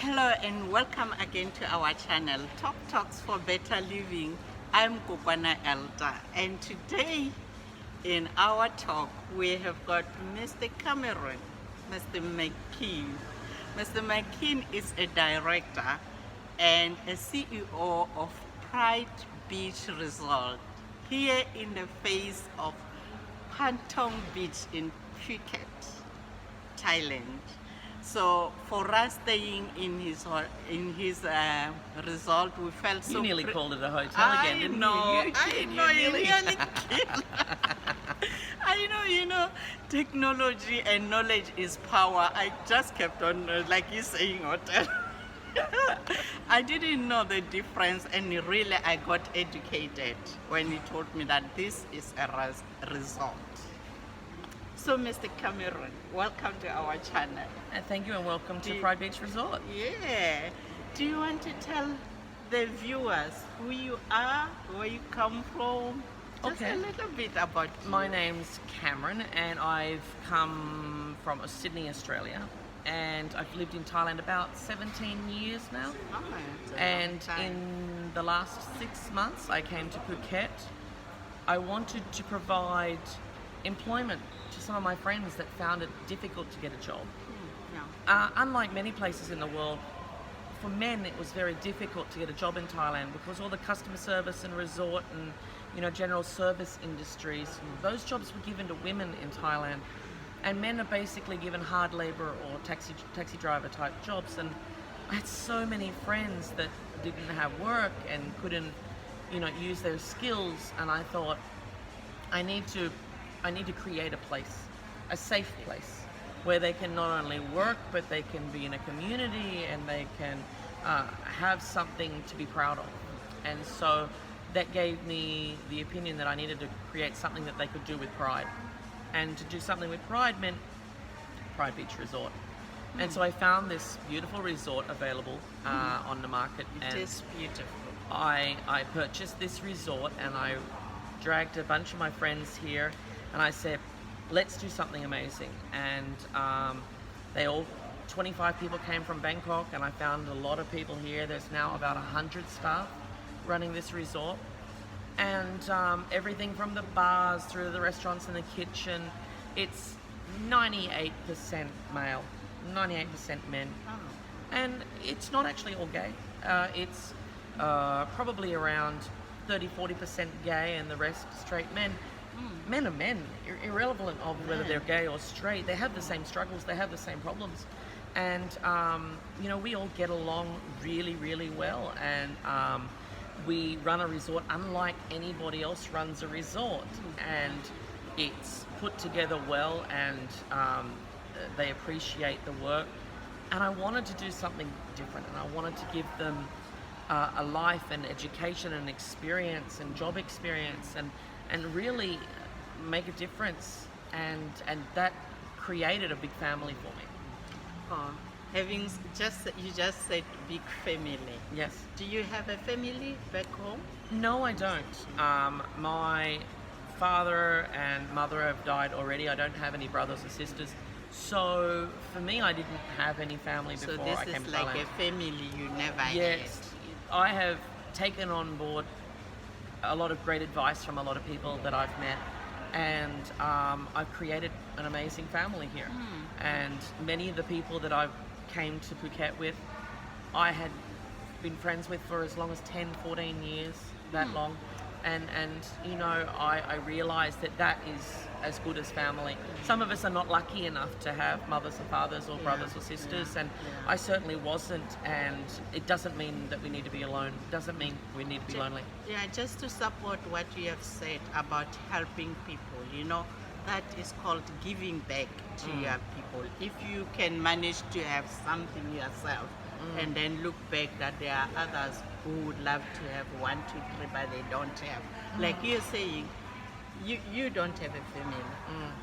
Hello and welcome again to our channel, Talk Talks for Better Living. I'm Kokwana Elta, and today in our talk we have got Mr. Cameron, Mr. Mcken. Mr. Mcken is a director and a CEO of Pride Beach Resort here in the face of Pantong Beach in Phuket, Thailand. So for us staying in his resort, we felt so. You nearly called it a hotel again, didn't you? I know, you nearly killed. I know, technology and knowledge is power. I just kept on, like you saying, hotel. I didn't know the difference, and really I got educated when he told me that this is a resort. So, Mr. Cameron, welcome to our channel. And thank you and welcome to Pride Beach Resort. Yeah. Do you want to tell the viewers who you are, where you come from? Just a little bit about you. My name's Cameron and I've come from Sydney, Australia. And I've lived in Thailand about 17 years now. Oh, and in the last 6 months I came to Phuket. I wanted to provide employment to some of my friends that found it difficult to get a job. Unlike many places in the world, for men it was very difficult to get a job in Thailand because all the customer service and resort and general service industries, those jobs were given to women in Thailand, and men are basically given hard labor or taxi driver type jobs. And I had so many friends that didn't have work and couldn't use their skills, and I thought I need to create a place, a safe place, where they can not only work, but they can be in a community and they can have something to be proud of. And so that gave me the opinion that I needed to create something that they could do with pride. And to do something with pride meant Pride Beach Resort. And so I found this beautiful resort available on the market. It is beautiful. I purchased this resort and I dragged a bunch of my friends here and I said, let's do something amazing. And they all, 25 people came from Bangkok, and I found a lot of people here. There's now about 100 staff running this resort. And everything from the bars through to the restaurants and the kitchen, it's 98% male, 98% men. Oh. And it's not actually all gay. It's probably around 30-40% gay and the rest straight men. Men are men, irrelevant of whether they're gay or straight. They have the same struggles, they have the same problems. And, we all get along really, really well. And we run a resort unlike anybody else runs a resort. And it's put together well, and they appreciate the work. And I wanted to do something different, and I wanted to give them a life and education and experience and job experience and really make a difference, and that created a big family for me. Oh, you just said big family. Yes. Do you have a family back home? No, I don't. My father and mother have died already. I don't have any brothers or sisters. So for me, I didn't have any family before I came to Thailand. So this is like a family you never had. Yes. I have taken on board a lot of great advice from a lot of people that I've met, and I've created an amazing family here. And many of the people that I've came to Phuket with, I had been friends with for as long as 10-14 years, that long. And I realized that is as good as family. Some of us are not lucky enough to have mothers and fathers or brothers or sisters, and I certainly wasn't, and it doesn't mean that we need to be alone. It doesn't mean we need to be lonely. Yeah, just to support what you have said about helping people, that is called giving back to your people. If you can manage to have something yourself, and then look back that there are others who would love to have 1, 2, 3, but they don't have. Like you're saying, you don't have a family,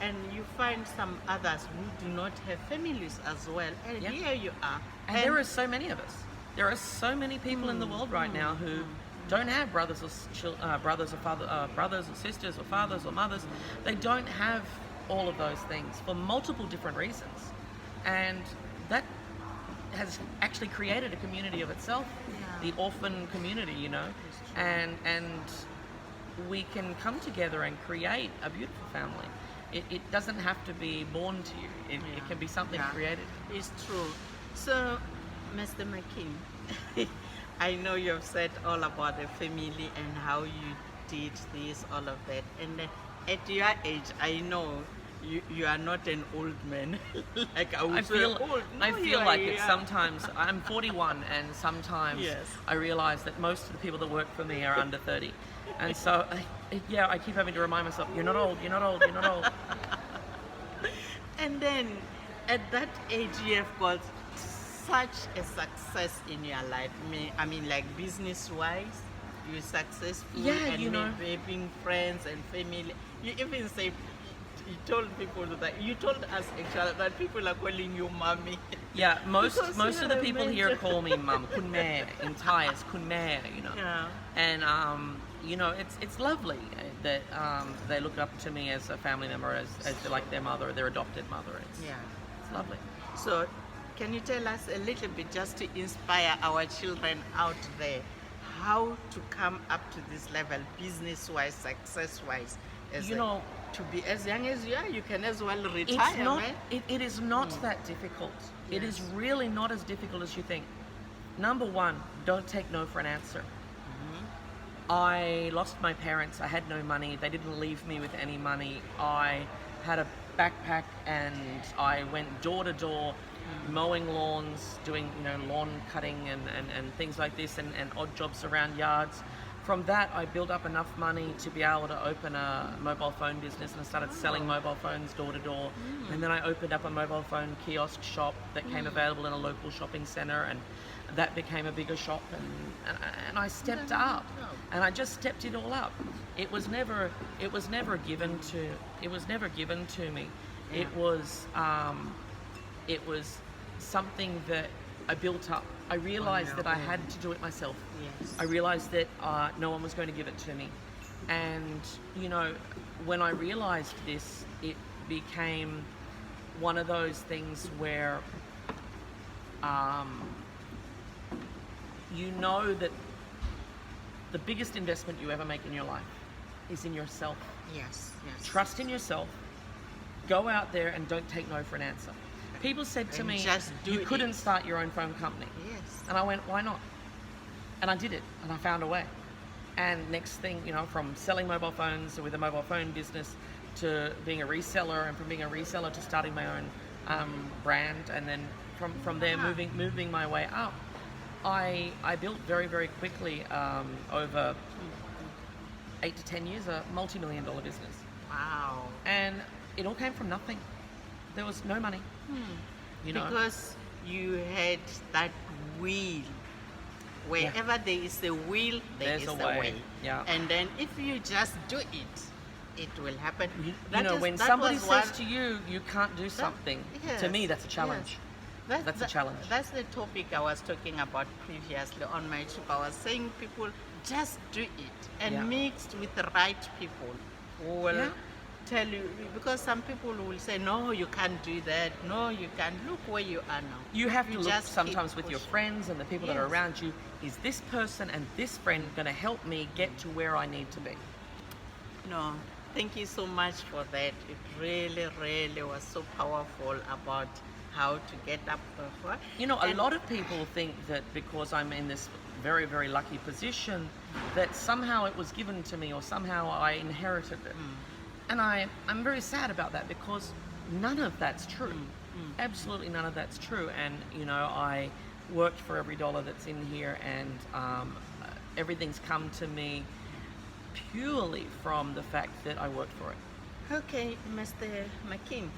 and you find some others who do not have families as well, and here you are. And there are so many of us. There are so many people in the world right now who don't have brothers or sisters or fathers or mothers. They don't have all of those things for multiple different reasons, and that has actually created a community of itself, Yeah. the orphan community, you know, and we can come together and create a beautiful family. It doesn't have to be born to you. It can be something Yeah. created. It's true. So, Mr. Mcken, I know you've said all about the family and how you did this, all of that. And at your age, I know you are not an old man. Like I would I say feel old. No, I you feel are like it young. sometimes. I'm 41, and sometimes Yes. I realise that most of the people that work for me are under 30, and so I keep having to remind myself, you're not old, you're not old, you're not old. And then at that age, you have got such a success in your life. I mean, like business-wise, you're successful. Yeah, and you know. having friends and family. You even say, you told people that, you told us actually that people are calling you mommy. Yeah, most Because of the you're a people here major- call me mum, kun mare, in Thai it's kun mare, you know. Yeah. And you know, it's lovely that they look up to me as a family member, as like their mother, their adopted mother. Yeah. It's lovely. So, can you tell us a little bit just to inspire our children out there how to come up to this level, business-wise, success-wise? You know, to be as young as you are, you can as well retire, it's not. man. It is not that difficult. It is Yes. really not as difficult as you think. Number one, don't take no for an answer. I lost my parents. I had no money. They didn't leave me with any money. I had a backpack and I went door to door, mowing lawns, doing lawn cutting and things like this, and odd jobs around yards. From that, I built up enough money to be able to open a mobile phone business, and I started selling mobile phones door to door. And then I opened up a mobile phone kiosk shop that came available in a local shopping centre, and that became a bigger shop. And I stepped up, and I just stepped it all up. It was never given to me. Yeah. It was something that I built up. I realized that I had to do it myself. Yes. I realized that no one was going to give it to me. And, when I realized this, it became one of those things where you know that the biggest investment you ever make in your life is in yourself. Yes, yes. Trust in yourself. Go out there and don't take no for an answer. People said to And me, just do you couldn't it." start your own phone company. Yes. And I went, why not? And I did it, and I found a way. And next thing, from selling mobile phones with a mobile phone business to being a reseller, and from being a reseller to starting my own brand, and then from there moving my way up. I built very, very quickly over 8 to 10 years a multi-million-dollar business. Wow. And it all came from nothing. There was no money. Because you had that will. Wherever there is a will, There's is a a way. way. Yeah. And then if you just do it, it will happen. When somebody says to you, you can't do something, to me that's a challenge. That's a challenge. That's the topic I was talking about previously on my trip. I was saying people just do it, and Yeah. mixed with the right people who will tell you, because some people will say, no, you can't do that. No, you can't. Look where you are now. You have to look just keep sometimes with your pushing. friends and the people that are Yes. around you. Is this person and this friend going to help me get to where I need to be? No, thank you so much for that. It really, really was so powerful about how to get up before. A lot of people think that because I'm in this very, very lucky position, that somehow it was given to me or somehow I inherited it. And I'm very sad about that, because none of that's true. Absolutely none of that's true. And, I worked for every dollar that's in here, and everything's come to me purely from the fact that I worked for it. Okay, Mr. Mcken,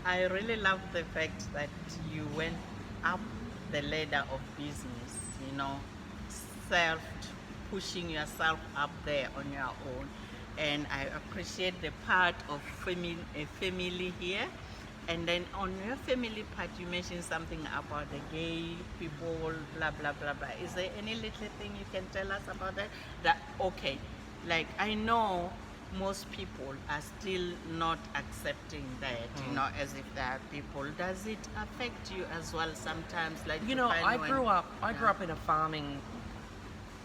I really love the fact that you went up the ladder of business, pushing yourself up there on your own. And I appreciate the part of family here. And then on your family part, you mentioned something about the gay people, blah, blah, blah, blah. Is there any little thing you can tell us about that? Okay, like I know most people are still not accepting that, as if they are people. Does it affect you as well sometimes? Like I grew up in a farming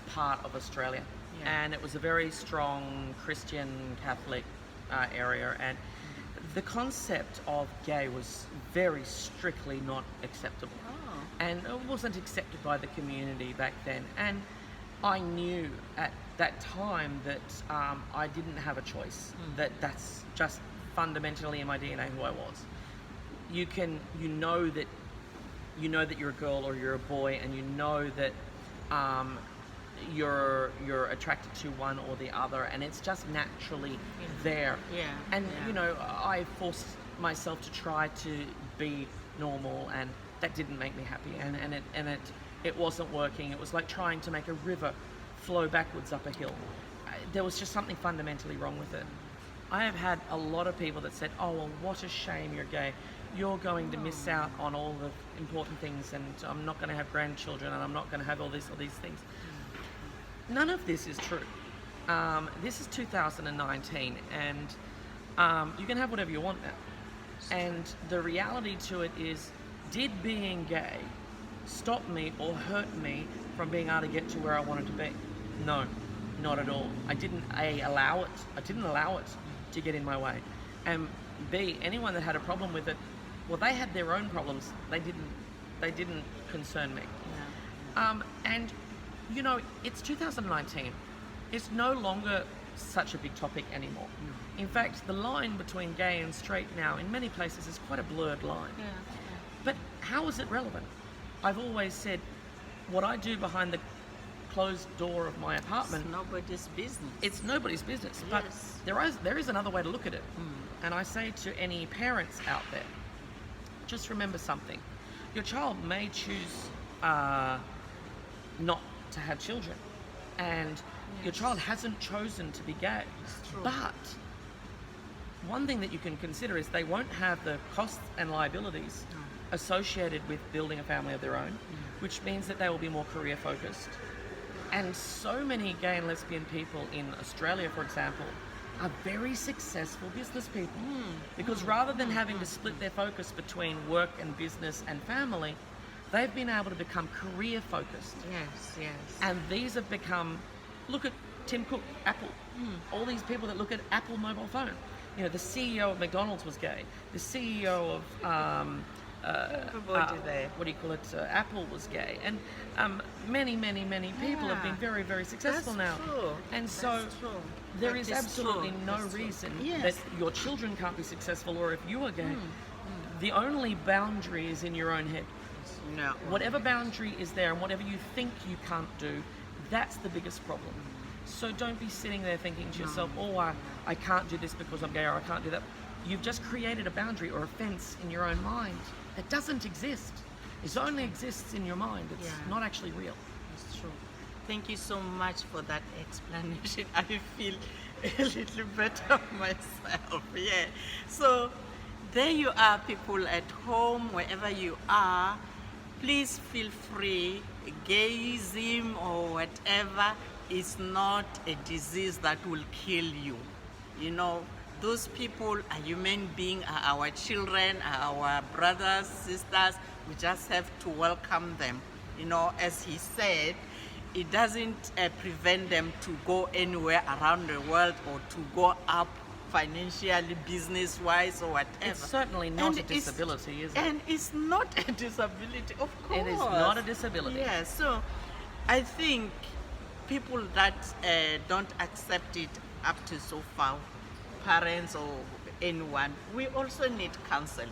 part of Australia, and it was a very strong Christian Catholic area, and the concept of gay was very strictly not acceptable, and it wasn't accepted by the community back then. And I knew at that time that I didn't have a choice. That's just fundamentally in my DNA who I was. You know that you're a girl or you're a boy, and you know that you're attracted to one or the other, and it's just naturally there. And I forced myself to try to be normal, and that didn't make me happy, and it wasn't working. It was like trying to make a river flow backwards up a hill. There was just something fundamentally wrong with it. I have had a lot of people that said, oh well, what a shame you're gay, you're going to miss out on all the important things, and I'm not going to have grandchildren, and I'm not going to have all these things. None of this is true. This is 2019, and you can have whatever you want now. And the reality to it is, did being gay stop me or hurt me from being able to get to where I wanted to be? No, not at all. I didn't allow it to get in my way. And B, anyone that had a problem with it, well, they had their own problems. They didn't concern me. And it's 2019. It's no longer such a big topic anymore. In fact, the line between gay and straight now in many places is quite a blurred line. But how is it relevant? I've always said, what I do behind the closed door of my apartment, it's nobody's business. It's nobody's business. But there is another way to look at it. And I say to any parents out there, just remember something. Your child may choose not to have children, and your child hasn't chosen to be gay. But one thing that you can consider is they won't have the costs and liabilities associated with building a family of their own, which means that they will be more career focused. And so many gay and lesbian people in Australia, for example, are very successful business people, because rather than having to split their focus between work and business and family, they've been able to become career focused. And these have become, look at Tim Cook, Apple, all these people that look at Apple mobile phone. The CEO of McDonald's was gay. The CEO of Apple was gay, and many people have been very, very successful now. And so there is absolutely no reason that your children can't be successful, or if you are gay. The only boundary is in your own head. Whatever boundary is there, and whatever you think you can't do, that's the biggest problem. So don't be sitting there thinking to yourself, oh, I can't do this because I'm gay, or I can't do that. You've just created a boundary or a fence in your own mind. It doesn't exist. It only exists in your mind. It's not actually real. That's true. Thank you so much for that explanation. I feel a little better myself. So there you are, people at home, wherever you are. Please feel free. Gayism or whatever is not a disease that will kill you. Those people are human beings, are our children, are our brothers, sisters. We just have to welcome them. As he said, it doesn't prevent them to go anywhere around the world or to go up financially, business-wise, or whatever. It's certainly not a disability, is it? And it's not a disability, of course. It is not a disability. So I think people that don't accept it up to so far, parents or anyone, we also need counseling,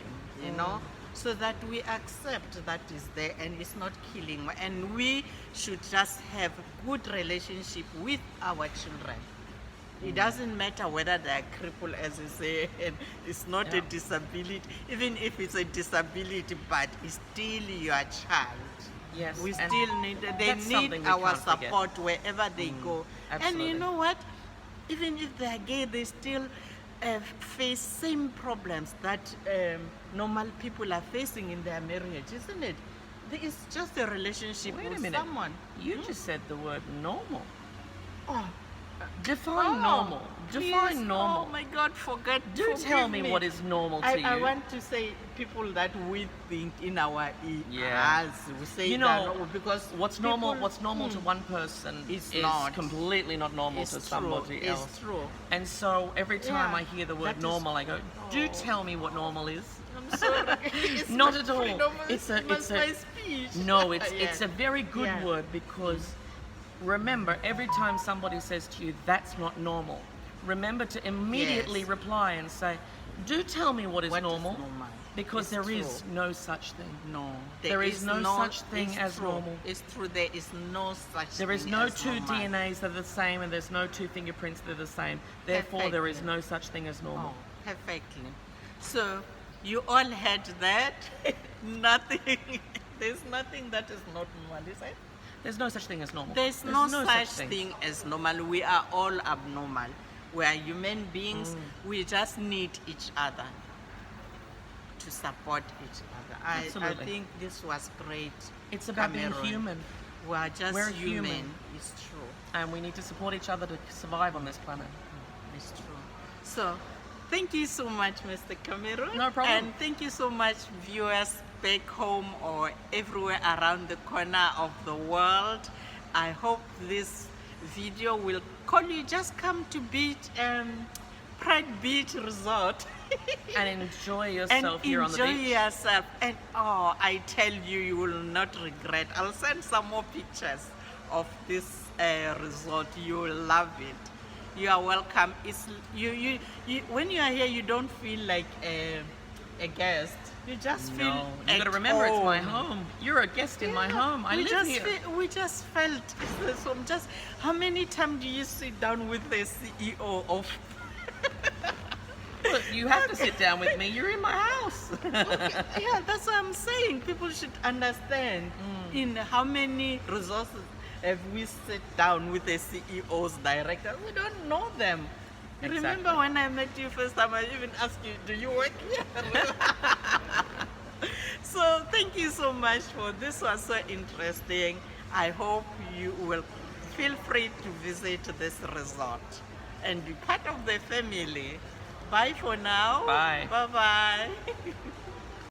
so that we accept that is there and it's not killing. And we should just have good relationship with our children. It doesn't matter whether they are crippled, as you say, and it's not a disability, even if it's a disability, but it's still your child. We still need, they need our support wherever they go. Absolutely. And you know what? Even if they are gay, they still face same problems that normal people are facing in their marriage, isn't it? It's just a relationship with someone. You just said the word normal. Define normal. Define please, normal. Oh my God, forget. Do forgive tell me what is normal to you. I want to say people that we think in our Yeah. eyes. We say You that know, because what's normal people- to one person It's is not. completely not normal It's to true, somebody else. It's true. And so every time Yeah, I hear the word that is- normal, I go, do Oh. tell me what normal is. I'm sorry. It's Not my at all. freedom, It's a- my it's a- speech. No, it's Yeah. it's a very good Yeah. word, because remember, every time somebody says to you, that's not normal, remember to immediately Yes. reply and say, do tell me what is What is normal, normal? because It's there is true. no such thing. No, There is no such thing it's as true. normal. It's true. There is no such. There is thing no as two normal. DNAs that are the same, and there's no two fingerprints that are the same. Therefore, there is Perfectly. no such thing as normal. Oh, perfectly. So you all had that. Nothing. There's nothing that is not normal, is it? There's no such thing as normal. There's no such thing as normal. We are all abnormal. We are human beings. We just need each other to support each other. I Absolutely. think this was great. It's about being Cameron. human, We are just We're human. human. It's true. and we need to support each other to survive on this planet. It's true. So, thank you so much, Mr. Cameron. No problem. And thank you so much, viewers back home or everywhere around the corner of the world. I hope this video will call you. Just come to Pride Beach Resort. And enjoy And yourself here on the enjoy beach. yourself. And oh, I tell you, you will not regret. I'll send some more pictures of this resort. You will love it. You are welcome. It's you when you are here, you don't feel like a guest. You just feel. No, you got to at remember it's my home. home. You're a guest in my Yeah, home. I we live just here. we just felt it's this home. Just how many times do you sit down with the CEO of? Look, you have to sit down with me. You're in my house. Yeah, that's what I'm saying. People should understand in how many resources have we sit down with the CEOs, directors. We don't know them. Exactly. Remember when I met you first time, I even asked you, do you work here? So thank you so much for this. Was so interesting. I hope you will feel free to visit this resort and be part of the family. Bye for now. Bye. Bye-bye.